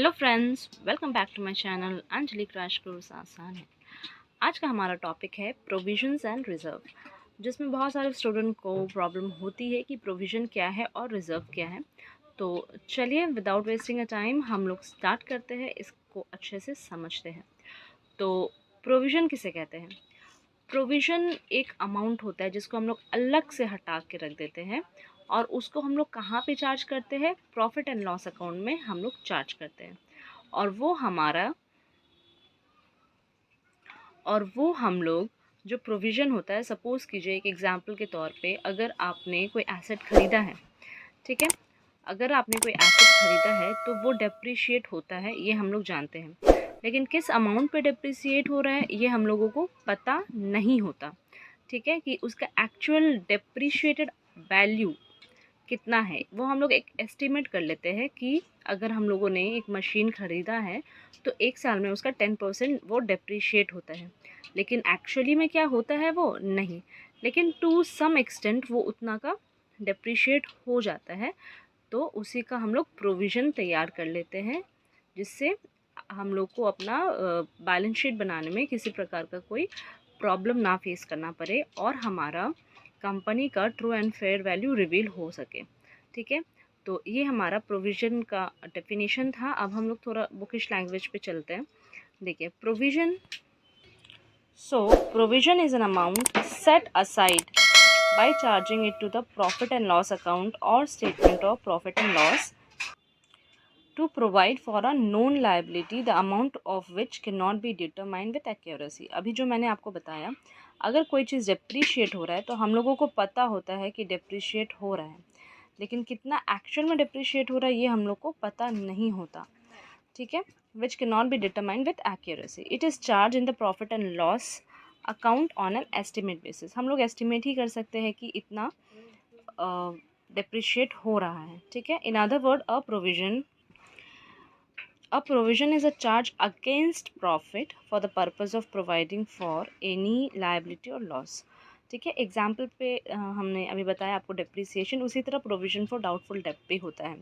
Hello friends, welcome back to my channel Anjali crash course आसान है। आज का हमारा टॉपिक है प्रोविजंस एंड रिज़र्व, जिसमें बहुत सारे स्टूडेंट को प्रॉब्लम होती है कि प्रोविज़न क्या है और रिज़र्व क्या है। तो चलिए विदाउट वेस्टिंग अ टाइम हम लोग स्टार्ट करते हैं, इसको अच्छे से समझते हैं। तो प्रोविज़न किसे कहते हैं? प्रोविज़न एक अमाउंट होता है जिसको हम लोग अलग से हटा के रख देते हैं और उसको हम लोग कहाँ पे चार्ज करते हैं? प्रॉफिट एंड लॉस अकाउंट में हम लोग चार्ज करते हैं। और वो हम लोग जो प्रोविज़न होता है, सपोज़ कीजिए एक एग्जांपल के तौर पे, अगर आपने कोई एसेट ख़रीदा है, ठीक है? अगर आपने कोई एसेट ख़रीदा है तो वो डेप्रिशिएट होता है, ये हम लोग जानते हैं। लेकिन किस अमाउंट पे डेप्रिशिएट हो रहा है ये हम लोगों को पता नहीं होता, ठीक है? कि उसका एक्चुअल डेप्रिशिएटेड वैल्यू कितना है, वो हम लोग एक एस्टिमेट कर लेते हैं कि अगर हम लोगों ने एक मशीन ख़रीदा है तो 1 साल में उसका 10% वो डेप्रिशिएट होता है। लेकिन एक्चुअली में क्या होता है वो नहीं, लेकिन टू सम एक्सटेंट वो उतना का डेप्रिशिएट हो जाता है। तो उसी का हम लोग प्रोविज़न तैयार कर लेते हैं, जिससे हम लोग को अपना बैलेंस शीट बनाने में किसी प्रकार का कोई प्रॉब्लम ना फेस करना पड़े और हमारा कंपनी का true and fair value reveal हो सके, ठीक है? तो ये हमारा प्रोविज़न का डेफिनेशन था। अब हम लोग थोड़ा बुकिश लैंग्वेज पे चलते हैं। देखिए provision, provision is an amount set aside by charging it to the profit and loss account or statement of profit and loss to provide for a known liability the amount of which cannot be determined with accuracy। अभी जो मैंने आपको बताया, अगर कोई चीज़ depreciate हो रहा है तो हम लोगों को पता होता है कि डेप्रीशिएट हो रहा है, लेकिन कितना एक्चुअल में डेप्रीशिएट हो रहा है ये हम लोग को पता नहीं होता, ठीक है? Which can not be determined with accuracy. It is charge in the profit and loss account on an estimate basis. हम लोग एस्टिमेट ही कर सकते हैं कि इतना डेप्रिशिएट हो रहा है, ठीक है? In other word, a provision is a charge against profit for the purpose of providing for any liability or loss, ठीक है? एग्जाम्पल पे हमने अभी बताया आपको डेप्रिसिएशन, उसी तरह प्रोविज़न फॉर डाउटफुल डेप्ट भी होता है।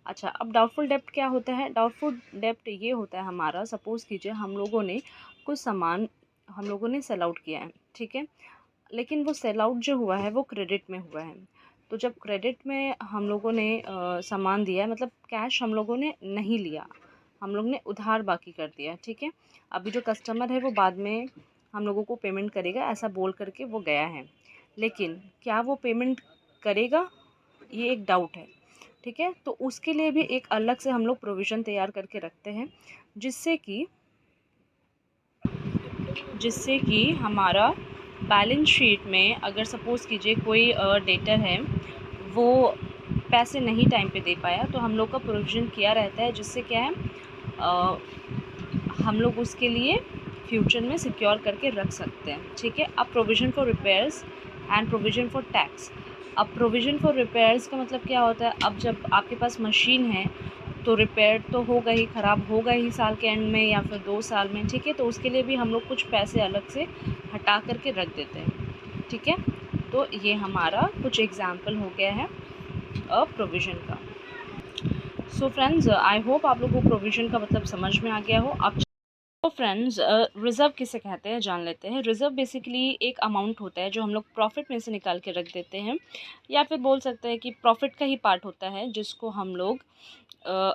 अच्छा, अब डाउटफुल डेप्ट क्या होता है? डाउटफुल डेप्ट ये होता है हमारा, सपोज़ कीजिए हम लोगों ने कुछ सामान हम लोगों ने सेल आउट किया है, ठीक है? लेकिन वो सेल आउट जो हुआ है वो क्रेडिट में हुआ है। तो जब क्रेडिट में हम लोगों ने सामान दिया है, मतलब कैश हम लोगों ने नहीं लिया, हम लोग ने उधार बाकी कर दिया, ठीक है? अभी जो कस्टमर है वो बाद में हम लोगों को पेमेंट करेगा ऐसा बोल करके वो गया है, लेकिन क्या वो पेमेंट करेगा ये एक डाउट है, ठीक है? तो उसके लिए भी एक अलग से हम लोग प्रोविज़न तैयार करके रखते हैं, जिससे कि हमारा बैलेंस शीट में अगर सपोज़ कीजिए कोई डेटर है वो पैसे नहीं टाइम पे दे पाया तो हम लोग का प्रोविज़न किया रहता है, जिससे क्या है हम लोग उसके लिए फ्यूचर में सिक्योर करके रख सकते हैं, ठीक है? अब provision for repairs and provision for tax. अब प्रोविज़न फॉर रिपेयर्स का मतलब क्या होता है? अब जब आपके पास मशीन है तो रिपेयर तो होगा ही, ख़राब होगा ही साल के एंड में या फिर 2 साल में, ठीक है? तो उसके लिए भी हम लोग कुछ पैसे अलग से हटा करके रख देते हैं, ठीक है? तो ये हमारा कुछ एग्जाम्पल हो गया है प्रोविज़न का। सो फ्रेंड्स, आई होप आप लोगों को प्रोविज़न का मतलब समझ में आ गया हो। अब तो फ्रेंड्स, रिज़र्व किसे कहते हैं जान लेते हैं। रिज़र्व बेसिकली एक अमाउंट होता है जो हम लोग प्रॉफिट में से निकाल के रख देते हैं, या फिर बोल सकते हैं कि प्रॉफिट का ही पार्ट होता है, जिसको हम लोग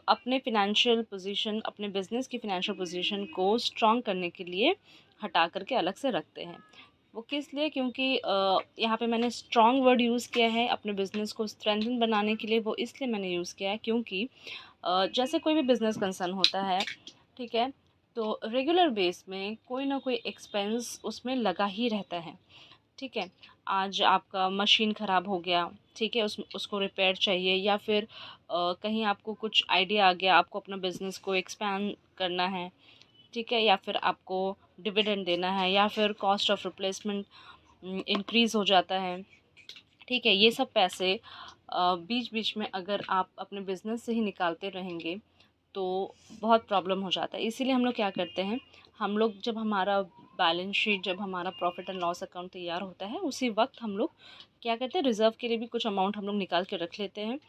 अपने फिनेंशियल पोजीशन, अपने बिज़नेस की फिनेंशियल पोजीशन को स्ट्रॉन्ग करने के लिए हटा करके अलग से रखते हैं। वो किस लिए? क्योंकि यहाँ पे मैंने स्ट्रॉन्ग वर्ड यूज़ किया है, अपने बिज़नेस को स्ट्रेंथन बनाने के लिए वो इसलिए मैंने यूज़ किया है क्योंकि जैसे कोई भी बिज़नेस कंसर्न होता है, ठीक है? तो रेगुलर बेस में कोई ना कोई एक्सपेंस उसमें लगा ही रहता है, ठीक है? आज आपका मशीन ख़राब हो गया, ठीक है? उसको रिपेयर चाहिए, या फिर कहीं आपको कुछ आइडिया आ गया, आपको अपना बिज़नेस को एक्सपैंड करना है, ठीक है? या फिर आपको डिविडेंड देना है, या फिर कॉस्ट ऑफ रिप्लेसमेंट इंक्रीज़ हो जाता है, ठीक है? ये सब पैसे बीच बीच में अगर आप अपने बिज़नेस से ही निकालते रहेंगे तो बहुत प्रॉब्लम हो जाता है। इसीलिए हम लोग क्या करते हैं, हम लोग जब हमारा बैलेंस शीट, जब हमारा प्रॉफिट एंड लॉस अकाउंट तैयार होता है, उसी वक्त हम लोग क्या करते हैं, रिज़र्व के लिए भी कुछ अमाउंट हम लोग निकाल के रख लेते हैं,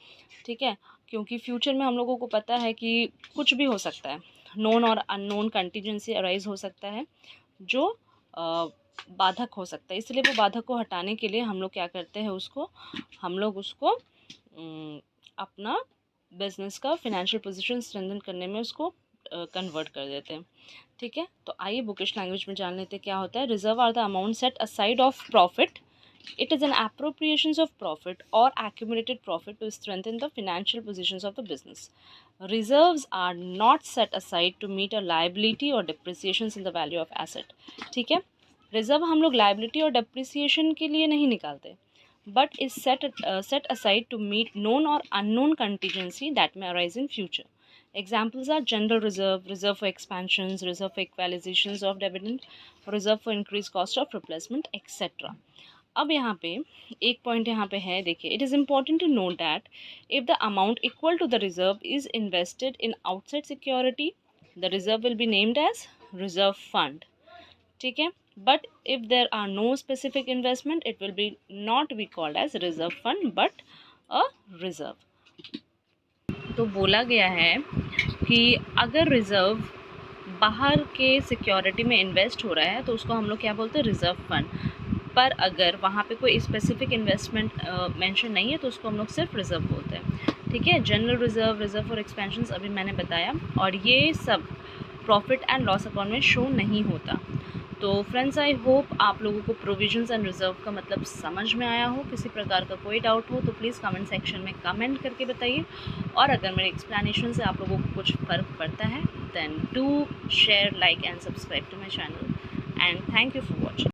ठीक है। क्योंकि फ्यूचर में हम लोगों को पता है कि कुछ भी हो सकता है, नोन और अननोन कंटीजेंसी अराइज हो सकता है जो बाधक हो सकता है। इसलिए वो बाधक को हटाने के लिए हम लोग क्या करते हैं, हम लोग उसको अपना बिजनेस का फिनेंशियल पोजीशन स्ट्रेंथन करने में उसको कन्वर्ट कर देते हैं, ठीक है। तो आइए बुकिश लैंग्वेज में जान लेते हैं क्या होता है। Reserve are the amount set aside of profit. It is an appropriations of profit or accumulated profit to strengthen the financial positions of the business. Reserves are not set aside to meet a liability or depreciations in the value of asset. ठीक है, reserve हम लोग liability और depreciation के लिए नहीं निकालते, but is set aside to meet known or unknown contingency that may arise in future. Examples are general reserve, reserve for expansions, reserve for equalizations of dividend, reserve for increased cost of replacement, etc. अब यहाँ पे एक point यहाँ पे है, देखिए, it is important to note that if the amount equal to the reserve is invested in outside security, the reserve will be named as reserve fund, ठीक है। But if there are no specific investment, it will be not be called as reserve fund but a reserve. तो बोला गया है कि अगर reserve बाहर के सिक्योरिटी में इन्वेस्ट हो रहा है तो उसको हम लोग क्या बोलते हैं, रिजर्व फंड। पर अगर वहाँ पे कोई स्पेसिफिक इन्वेस्टमेंट मेंशन नहीं है तो उसको हम लोग सिर्फ रिजर्व बोलते हैं, ठीक है। General reserve, reserve for expansions अभी मैंने बताया, और ये सब प्रॉफिट एंड लॉस अकाउंट में शो नहीं होता। तो फ्रेंड्स, आई होप आप लोगों को प्रोविजंस एंड रिजर्व का मतलब समझ में आया हो। किसी प्रकार का कोई डाउट हो तो प्लीज़ कमेंट सेक्शन में कमेंट करके बताइए, और अगर मेरे एक्सप्लेनेशन से आप लोगों को कुछ फ़र्क पड़ता है then do share, like and subscribe to my channel, and thank you for watching.